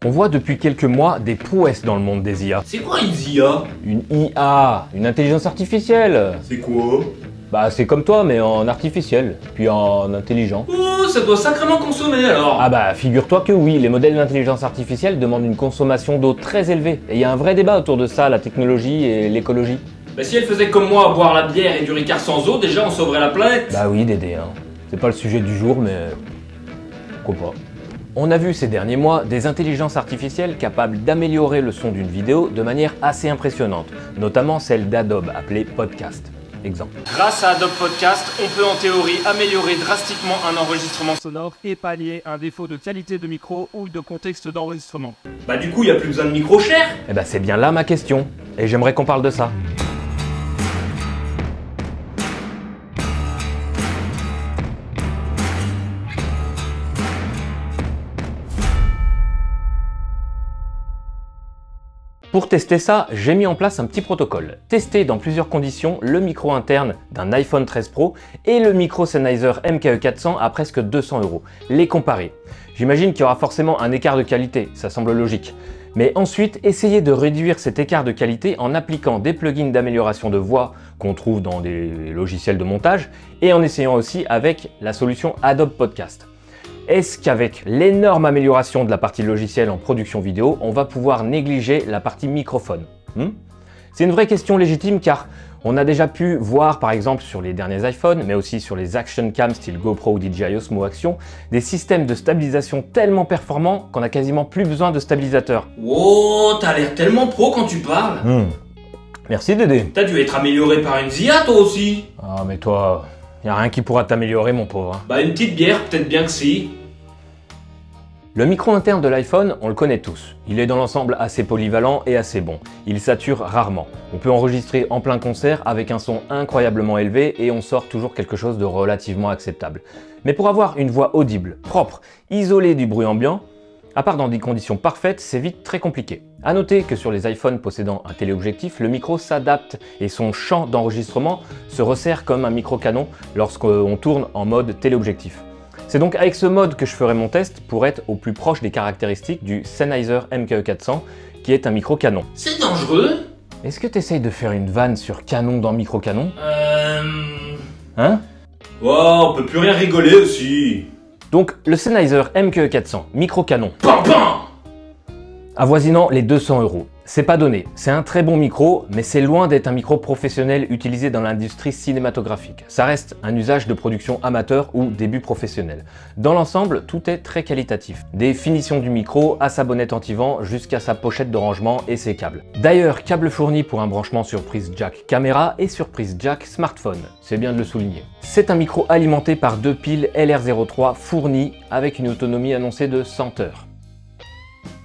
On voit depuis quelques mois des prouesses dans le monde des IA. C'est quoi une IA? Une IA, une intelligence artificielle. C'est quoi? Bah c'est comme toi mais en artificiel, puis en intelligent. Oh, ça doit sacrément consommer alors. Ah bah figure-toi que oui, les modèles d'intelligence artificielle demandent une consommation d'eau très élevée. Et il y a un vrai débat autour de ça, la technologie et l'écologie. Bah si elle faisait comme moi, boire la bière et du Ricard sans eau, déjà on sauverait la planète. Bah oui Dédé, hein. C'est pas le sujet du jour mais... pourquoi pas. On a vu ces derniers mois des intelligences artificielles capables d'améliorer le son d'une vidéo de manière assez impressionnante, notamment celle d'Adobe appelée Podcast. Exemple. Grâce à Adobe Podcast, on peut en théorie améliorer drastiquement un enregistrement sonore et pallier un défaut de qualité de micro ou de contexte d'enregistrement. Bah du coup, y a plus besoin de micro cher. Eh bah c'est bien là ma question, et j'aimerais qu'on parle de ça. Pour tester ça, j'ai mis en place un petit protocole. Tester dans plusieurs conditions le micro interne d'un iPhone 13 Pro et le micro Sennheiser MKE400 à presque 200 €. Les comparer. J'imagine qu'il y aura forcément un écart de qualité, ça semble logique. Mais ensuite, essayez de réduire cet écart de qualité en appliquant des plugins d'amélioration de voix qu'on trouve dans des logiciels de montage et en essayant aussi avec la solution Adobe Podcast. Est-ce qu'avec l'énorme amélioration de la partie logicielle en production vidéo, on va pouvoir négliger la partie microphone? C'est une vraie question légitime car on a déjà pu voir par exemple sur les derniers iPhones, mais aussi sur les action cam style GoPro ou DJI Osmo Action, des systèmes de stabilisation tellement performants qu'on a quasiment plus besoin de stabilisateur. Oh, t'as l'air tellement pro quand tu parles. Merci Dédé. T'as dû être amélioré par une IA toi aussi. Ah mais toi, y a rien qui pourra t'améliorer mon pauvre. Bah une petite bière, peut-être bien que si. Le micro interne de l'iPhone, on le connaît tous. Il est dans l'ensemble assez polyvalent et assez bon. Il sature rarement. On peut enregistrer en plein concert avec un son incroyablement élevé et on sort toujours quelque chose de relativement acceptable. Mais pour avoir une voix audible, propre, isolée du bruit ambiant, à part dans des conditions parfaites, c'est vite très compliqué. A noter que sur les iPhones possédant un téléobjectif, le micro s'adapte et son champ d'enregistrement se resserre comme un micro canon lorsqu'on tourne en mode téléobjectif. C'est donc avec ce mode que je ferai mon test pour être au plus proche des caractéristiques du Sennheiser MKE400 qui est un micro canon. C'est dangereux. Est-ce que tu essayes de faire une vanne sur canon dans micro canon? Hein? Oh, on peut plus rien rigoler aussi. Donc le Sennheiser MKE400, micro canon. Pam pam. Avoisinant les 200 €. C'est pas donné, c'est un très bon micro, mais c'est loin d'être un micro professionnel utilisé dans l'industrie cinématographique. Ça reste un usage de production amateur ou début professionnel. Dans l'ensemble, tout est très qualitatif. Des finitions du micro à sa bonnette anti-vent jusqu'à sa pochette de rangement et ses câbles. D'ailleurs, câble fourni pour un branchement sur prise jack caméra et sur prise jack smartphone. C'est bien de le souligner. C'est un micro alimenté par deux piles LR03 fournies avec une autonomie annoncée de 100 heures.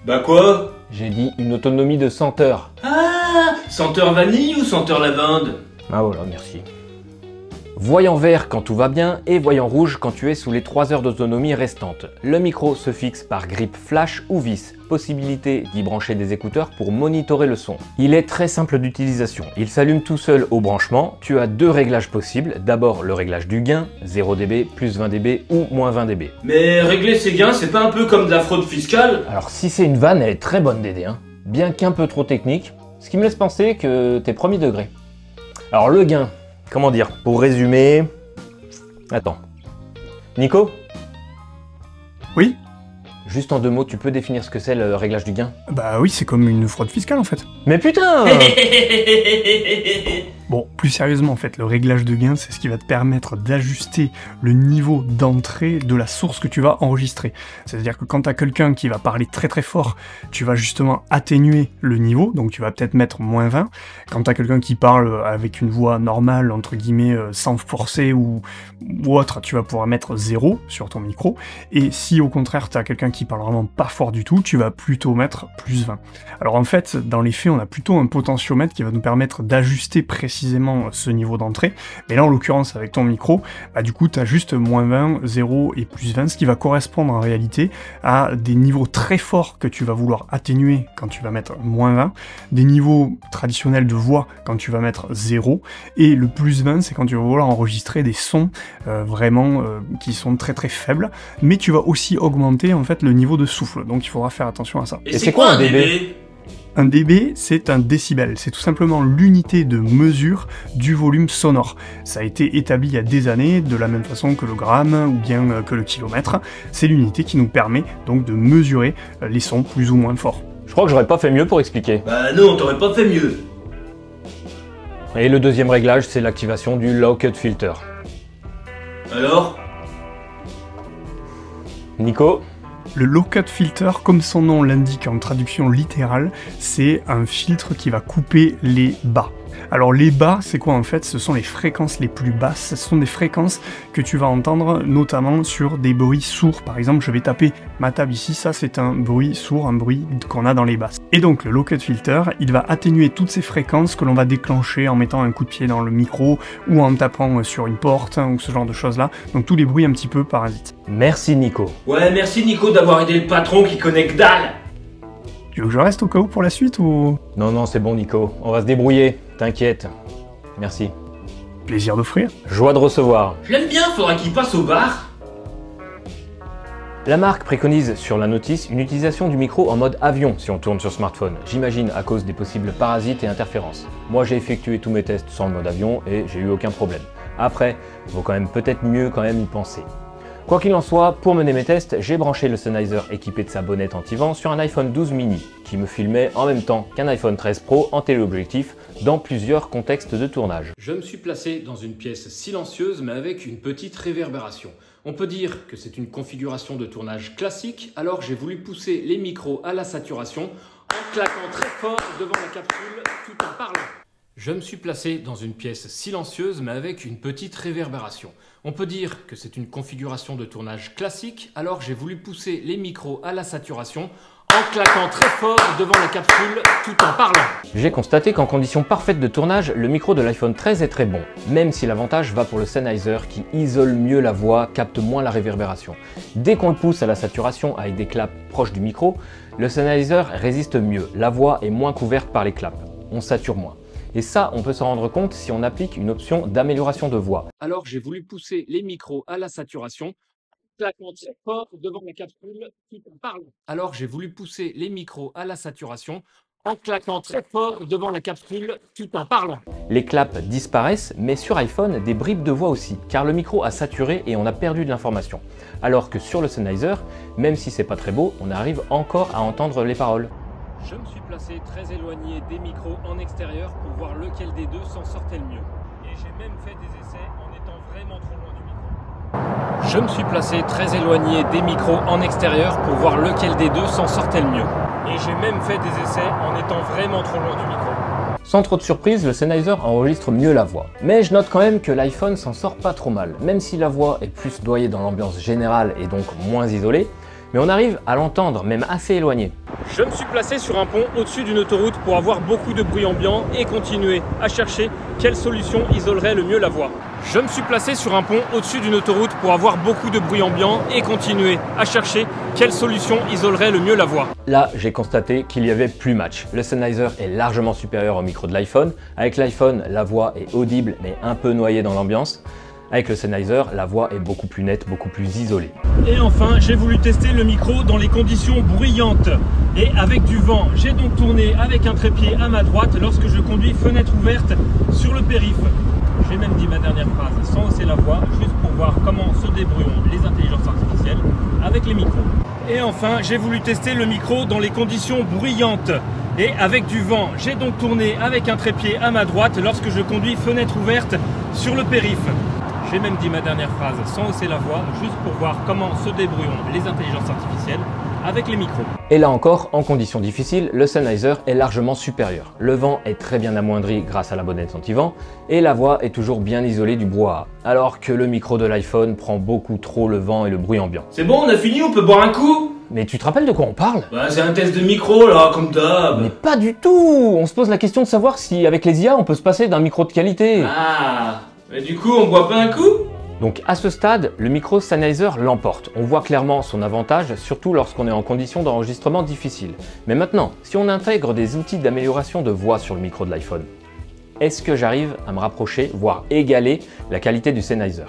Bah quoi? J'ai dit une autonomie de 100 heures. Ah, senteur vanille ou senteur lavande? Ah voilà, merci. Voyant vert quand tout va bien et voyant rouge quand tu es sous les 3 heures d'autonomie restantes. Le micro se fixe par grip flash ou vis. Possibilité d'y brancher des écouteurs pour monitorer le son. Il est très simple d'utilisation. Il s'allume tout seul au branchement. Tu as deux réglages possibles. D'abord le réglage du gain, 0 dB, plus 20 dB ou moins 20 dB. Mais régler ses gains, c'est pas un peu comme de la fraude fiscale? Alors si c'est une vanne, elle est très bonne Dédé, hein. Bien qu'un peu trop technique, ce qui me laisse penser que t'es premier degré. Alors le gain, comment dire, pour résumer... Attends. Nico? Oui? Juste en 2 mots, tu peux définir ce que c'est le réglage du gain? Bah oui, c'est comme une fraude fiscale en fait. Mais putain! Bon, plus sérieusement en fait, le réglage de gain, c'est ce qui va te permettre d'ajuster le niveau d'entrée de la source que tu vas enregistrer. C'est-à-dire que quand tu as quelqu'un qui va parler très très fort, tu vas justement atténuer le niveau, donc tu vas peut-être mettre moins 20. Quand tu as quelqu'un qui parle avec une voix normale, entre guillemets, sans forcer ou autre, tu vas pouvoir mettre 0 sur ton micro. Et si au contraire tu as quelqu'un qui parle vraiment pas fort du tout, tu vas plutôt mettre plus 20. Alors en fait, dans les faits, on a plutôt un potentiomètre qui va nous permettre d'ajuster précisément forcément ce niveau d'entrée, mais là en l'occurrence avec ton micro, bah, du coup tu as juste moins 20, 0 et plus 20, ce qui va correspondre en réalité à des niveaux très forts que tu vas vouloir atténuer quand tu vas mettre moins 20, des niveaux traditionnels de voix quand tu vas mettre 0, et le plus 20 c'est quand tu vas vouloir enregistrer des sons vraiment qui sont très très faibles, mais tu vas aussi augmenter en fait le niveau de souffle, donc il faudra faire attention à ça. Et c'est quoi un dB? Un dB, c'est un décibel, c'est tout simplement l'unité de mesure du volume sonore. Ça a été établi il y a des années, de la même façon que le gramme ou bien que le kilomètre. C'est l'unité qui nous permet donc de mesurer les sons plus ou moins forts. Je crois que j'aurais pas fait mieux pour expliquer. Bah non, t'aurais pas fait mieux. Et le deuxième réglage, c'est l'activation du low cut filter. Alors? Nico? Le low cut filter, comme son nom l'indique en traduction littérale, c'est un filtre qui va couper les bas. Alors les bas, c'est quoi en fait? Ce sont les fréquences les plus basses, ce sont des fréquences que tu vas entendre notamment sur des bruits sourds. Par exemple, je vais taper ma table ici, ça c'est un bruit sourd, un bruit qu'on a dans les basses. Et donc le low cut filter, il va atténuer toutes ces fréquences que l'on va déclencher en mettant un coup de pied dans le micro ou en tapant sur une porte ou ce genre de choses là. Donc tous les bruits un petit peu parasites. Merci Nico. Ouais, merci Nico d'avoir aidé le patron qui connaît que dalle. Tu veux que je reste au cas où pour la suite ou... Non, c'est bon Nico, on va se débrouiller, t'inquiète. Merci. Plaisir d'offrir. Joie de recevoir. Je l'aime bien, faudra qu'il passe au bar. La marque préconise sur la notice une utilisation du micro en mode avion si on tourne sur smartphone, j'imagine à cause des possibles parasites et interférences. Moi j'ai effectué tous mes tests sans le mode avion et j'ai eu aucun problème. Après, il vaut quand même peut-être mieux quand même y penser. Quoi qu'il en soit, pour mener mes tests, j'ai branché le Sennheiser équipé de sa bonnette anti-vent sur un iPhone 12 mini qui me filmait en même temps qu'un iPhone 13 Pro en téléobjectif dans plusieurs contextes de tournage. Je me suis placé dans une pièce silencieuse mais avec une petite réverbération. On peut dire que c'est une configuration de tournage classique, alors j'ai voulu pousser les micros à la saturation en claquant très fort devant la capsule tout en parlant. Je me suis placé dans une pièce silencieuse mais avec une petite réverbération. On peut dire que c'est une configuration de tournage classique, alors j'ai voulu pousser les micros à la saturation en claquant très fort devant la capsule tout en parlant. J'ai constaté qu'en conditions parfaites de tournage, le micro de l'iPhone 13 est très bon, même si l'avantage va pour le Sennheiser qui isole mieux la voix, capte moins la réverbération. Dès qu'on le pousse à la saturation avec des claps proches du micro, le Sennheiser résiste mieux, la voix est moins couverte par les claps, on sature moins. Et ça, on peut s'en rendre compte si on applique une option d'amélioration de voix. Alors j'ai voulu pousser les micros à la saturation, claquant très fort devant la capsule tout en parlant. Alors j'ai voulu pousser les micros à la saturation en claquant très fort devant la capsule tout en parlant. Les claps disparaissent, mais sur iPhone, des bribes de voix aussi, car le micro a saturé et on a perdu de l'information. Alors que sur le Sennheiser, même si c'est pas très beau, on arrive encore à entendre les paroles. Je me suis placé très éloigné des micros en extérieur pour voir lequel des deux s'en sortait le mieux. Et j'ai même fait des essais en étant vraiment trop loin du micro. Je me suis placé très éloigné des micros en extérieur pour voir lequel des deux s'en sortait le mieux. Et j'ai même fait des essais en étant vraiment trop loin du micro. Sans trop de surprise, le Sennheiser enregistre mieux la voix. Mais je note quand même que l'iPhone s'en sort pas trop mal, même si la voix est plus noyée dans l'ambiance générale et donc moins isolée, mais on arrive à l'entendre, même assez éloigné. Je me suis placé sur un pont au-dessus d'une autoroute pour avoir beaucoup de bruit ambiant et continuer à chercher quelle solution isolerait le mieux la voix. Je me suis placé sur un pont au-dessus d'une autoroute pour avoir beaucoup de bruit ambiant et continuer à chercher quelle solution isolerait le mieux la voix. Là, j'ai constaté qu'il y avait plus match. Le Sennheiser est largement supérieur au micro de l'iPhone. Avec l'iPhone, la voix est audible mais un peu noyée dans l'ambiance. Avec le Sennheiser, la voix est beaucoup plus nette, beaucoup plus isolée. Et enfin, j'ai voulu tester le micro dans les conditions bruyantes et avec du vent. J'ai donc tourné avec un trépied à ma droite lorsque je conduis fenêtre ouverte sur le périph'. J'ai même dit ma dernière phrase sans hausser la voix, juste pour voir comment se débrouillent les intelligences artificielles avec les micros. Et enfin, j'ai voulu tester le micro dans les conditions bruyantes et avec du vent. J'ai donc tourné avec un trépied à ma droite lorsque je conduis fenêtre ouverte sur le périph'. J'ai même dit ma dernière phrase sans hausser la voix, juste pour voir comment se débrouillent les intelligences artificielles avec les micros. Et là encore, en conditions difficiles, le Sennheiser est largement supérieur. Le vent est très bien amoindri grâce à la bonnette anti-vent et la voix est toujours bien isolée du brouhaha. Alors que le micro de l'iPhone prend beaucoup trop le vent et le bruit ambiant. C'est bon, on a fini, on peut boire un coup? Mais tu te rappelles de quoi on parle? Bah c'est un test de micro là, comme d'hab. Mais pas du tout! On se pose la question de savoir si avec les IA on peut se passer d'un micro de qualité. Ah, mais du coup on boit pas un coup? Donc à ce stade, le micro Sennheiser l'emporte. On voit clairement son avantage, surtout lorsqu'on est en condition d'enregistrement difficile. Mais maintenant, si on intègre des outils d'amélioration de voix sur le micro de l'iPhone, est-ce que j'arrive à me rapprocher, voire égaler la qualité du Sennheiser?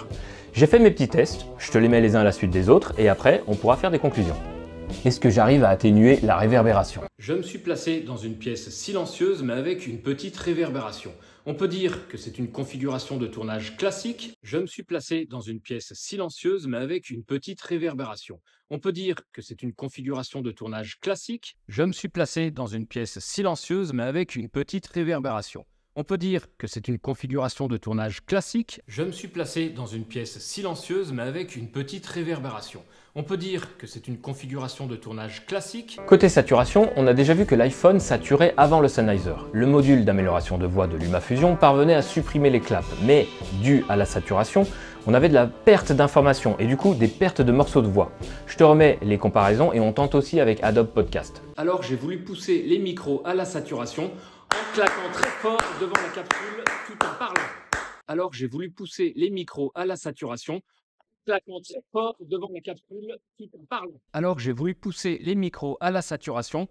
J'ai fait mes petits tests, je te les mets les uns à la suite des autres, et après on pourra faire des conclusions. Est-ce que j'arrive à atténuer la réverbération? Je me suis placé dans une pièce silencieuse mais avec une petite réverbération. On peut dire que c'est une configuration de tournage classique. Je me suis placé dans une pièce silencieuse mais avec une petite réverbération. On peut dire que c'est une configuration de tournage classique. Je me suis placé dans une pièce silencieuse mais avec une petite réverbération. On peut dire que c'est une configuration de tournage classique. Je me suis placé dans une pièce silencieuse mais avec une petite réverbération. On peut dire que c'est une configuration de tournage classique. Côté saturation, on a déjà vu que l'iPhone saturait avant le Sennheiser. Le module d'amélioration de voix de LumaFusion parvenait à supprimer les claps, mais dû à la saturation, on avait de la perte d'informations et du coup des pertes de morceaux de voix. Je te remets les comparaisons et on tente aussi avec Adobe Podcast. Alors j'ai voulu pousser les micros à la saturation en claquant très fort devant la capsule tout en parlant. Alors j'ai voulu pousser les micros à la saturation claquant très fort devant la capsule tout en parlant. Alors j'ai voulu pousser les micros à la saturation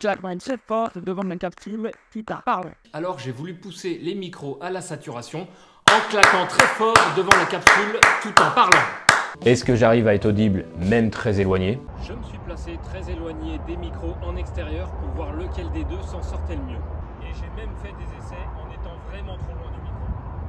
claquant très fort devant la capsule tout en parlant. Alors j'ai voulu pousser les micros à la saturation en claquant très fort devant la capsule tout en parlant. Est-ce que j'arrive à être audible, même très éloigné? Je me suis placé très éloigné des micros en extérieur pour voir lequel des deux s'en sortait le mieux. Et j'ai même fait des essais en étant vraiment trop loin du micro.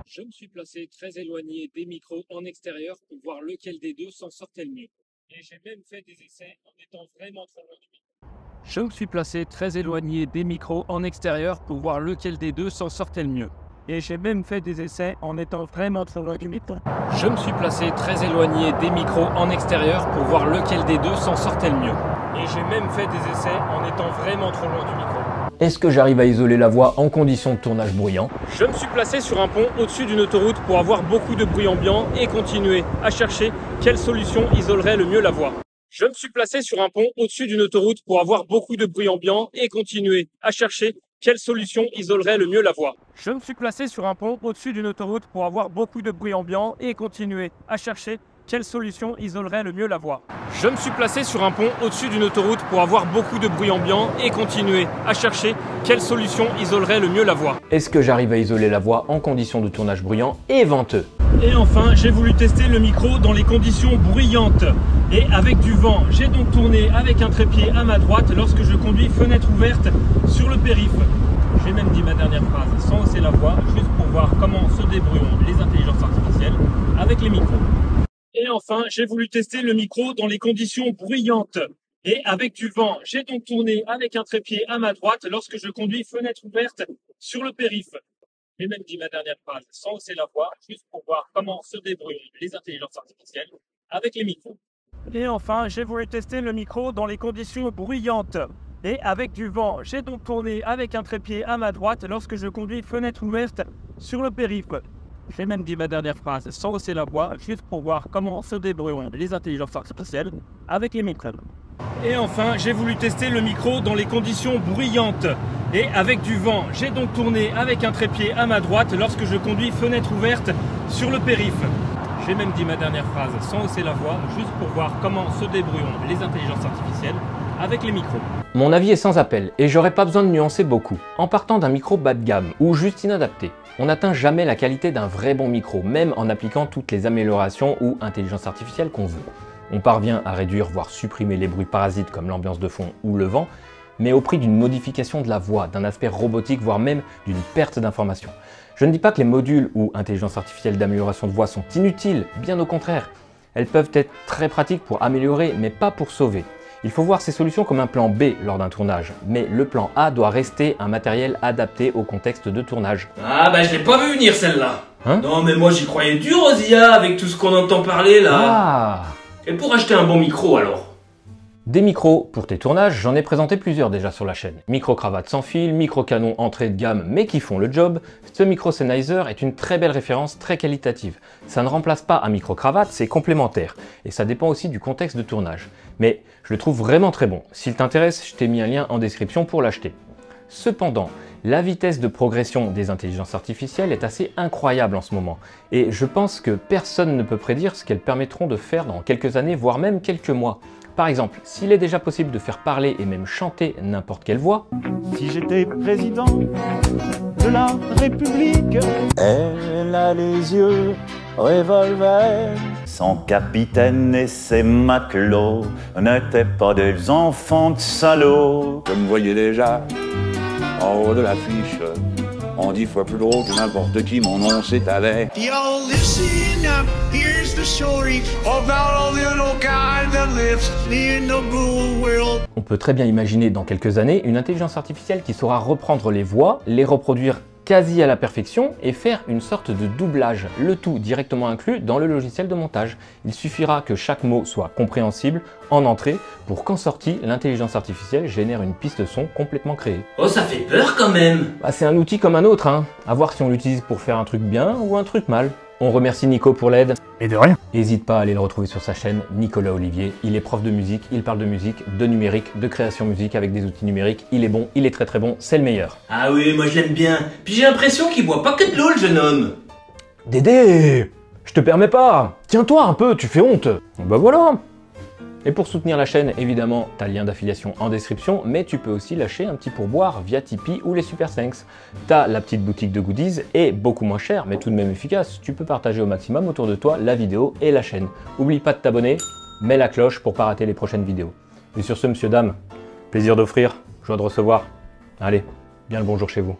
Je me suis placé très éloigné des micros en extérieur pour voir lequel des deux s'en sortait le mieux. Et j'ai même fait des essais en étant vraiment trop loin du micro. Je me suis placé très éloigné des micros en extérieur pour voir lequel des deux s'en sortait le mieux. Et j'ai même fait des essais en étant vraiment trop loin du micro. Je me suis placé très éloigné des micros en extérieur pour voir lequel des deux s'en sortait le mieux. Et j'ai même fait des essais en étant vraiment trop loin du micro. Est-ce que j'arrive à isoler la voix en conditions de tournage bruyant? Je me suis placé sur un pont au-dessus d'une autoroute pour avoir beaucoup de bruit ambiant et continuer à chercher quelle solution isolerait le mieux la voix. Je me suis placé sur un pont au-dessus d'une autoroute pour avoir beaucoup de bruit ambiant et continuer à chercher quelle solution isolerait le mieux la voix. Je me suis placé sur un pont au-dessus d'une autoroute pour avoir beaucoup de bruit ambiant et continuer à chercher quelle solution isolerait le mieux la voix. Je me suis placé sur un pont au-dessus d'une autoroute pour avoir beaucoup de bruit ambiant et continuer à chercher quelle solution isolerait le mieux la voix. Est-ce que j'arrive à isoler la voix en conditions de tournage bruyant et venteux? Et enfin, j'ai voulu tester le micro dans les conditions bruyantes et avec du vent. J'ai donc tourné avec un trépied à ma droite lorsque je conduis fenêtre ouverte sur le périph'. J'ai même dit ma dernière phrase sans hausser la voix, juste pour voir comment se débrouillent les intelligences artificielles avec les micros. Et enfin, j'ai voulu tester le micro dans les conditions bruyantes et avec du vent. J'ai donc tourné avec un trépied à ma droite lorsque je conduis fenêtre ouverte sur le périph'. J'ai même dit ma dernière phrase sans hausser la voix, juste pour voir comment se débrouillent les intelligences artificielles avec les micros. Et enfin, j'ai voulu tester le micro dans les conditions bruyantes et avec du vent. J'ai donc tourné avec un trépied à ma droite lorsque je conduis fenêtre ouverte sur le périph'. J'ai même dit ma dernière phrase sans hausser la voix, juste pour voir comment se débrouillent les intelligences artificielles avec les micros. Et enfin, j'ai voulu tester le micro dans les conditions bruyantes et avec du vent. J'ai donc tourné avec un trépied à ma droite lorsque je conduis fenêtre ouverte sur le périph'. J'ai même dit ma dernière phrase sans hausser la voix, juste pour voir comment se débrouillent les intelligences artificielles avec les micros. Mon avis est sans appel et j'aurais pas besoin de nuancer beaucoup. En partant d'un micro bas de gamme ou juste inadapté, on n'atteint jamais la qualité d'un vrai bon micro, même en appliquant toutes les améliorations ou intelligence artificielle qu'on veut. On parvient à réduire voire supprimer les bruits parasites comme l'ambiance de fond ou le vent, mais au prix d'une modification de la voix, d'un aspect robotique, voire même d'une perte d'information. Je ne dis pas que les modules ou intelligence artificielle d'amélioration de voix sont inutiles, bien au contraire. Elles peuvent être très pratiques pour améliorer, mais pas pour sauver. Il faut voir ces solutions comme un plan B lors d'un tournage, mais le plan A doit rester un matériel adapté au contexte de tournage. Ah bah je l'ai pas vu venir celle-là. Hein? Non mais moi j'y croyais dur aux IA avec tout ce qu'on entend parler là. Ah! Et pour acheter un bon micro alors? Des micros pour tes tournages, j'en ai présenté plusieurs déjà sur la chaîne. Micro-cravate sans fil, micro-canon entrée de gamme mais qui font le job. Ce micro Sennheiser est une très belle référence, très qualitative. Ça ne remplace pas un micro-cravate, c'est complémentaire. Et ça dépend aussi du contexte de tournage. Mais je le trouve vraiment très bon. S'il t'intéresse, je t'ai mis un lien en description pour l'acheter. Cependant, la vitesse de progression des intelligences artificielles est assez incroyable en ce moment. Et je pense que personne ne peut prédire ce qu'elles permettront de faire dans quelques années, voire même quelques mois. Par exemple, s'il est déjà possible de faire parler et même chanter n'importe quelle voix, si j'étais président de la République, elle a les yeux revolver. Son capitaine et ses matelots n'étaient pas des enfants de salauds. Je me voyais déjà en haut de l'affiche, en 10 fois plus drôle que n'importe qui, mon nom s'étalait. Yo, listen up, here's the story about a little guy that lives in the blue world. On peut très bien imaginer dans quelques années une intelligence artificielle qui saura reprendre les voix, les reproduire quasi à la perfection et faire une sorte de doublage, le tout directement inclus dans le logiciel de montage. Il suffira que chaque mot soit compréhensible en entrée pour qu'en sortie, l'intelligence artificielle génère une piste son complètement créée. Oh, ça fait peur quand même. Bah, c'est un outil comme un autre, hein. À voir si on l'utilise pour faire un truc bien ou un truc mal. On remercie Nico pour l'aide. Et de rien. N'hésite pas à aller le retrouver sur sa chaîne, Nicolas Olivier. Il est prof de musique, il parle de musique, de numérique, de création musique avec des outils numériques. Il est bon, il est très très bon, c'est le meilleur. Ah oui, moi je l'aime bien. Puis j'ai l'impression qu'il boit pas que de l'eau, le jeune homme. Dédé, je te permets pas. Tiens-toi un peu, tu fais honte. Bah voilà. Et pour soutenir la chaîne, évidemment, t'as le lien d'affiliation en description, mais tu peux aussi lâcher un petit pourboire via Tipeee ou les Super Thanks. T'as la petite boutique de goodies et beaucoup moins cher, mais tout de même efficace. Tu peux partager au maximum autour de toi la vidéo et la chaîne. Oublie pas de t'abonner, mets la cloche pour pas rater les prochaines vidéos. Et sur ce, monsieur, dame, plaisir d'offrir, joie de recevoir. Allez, bien le bonjour chez vous.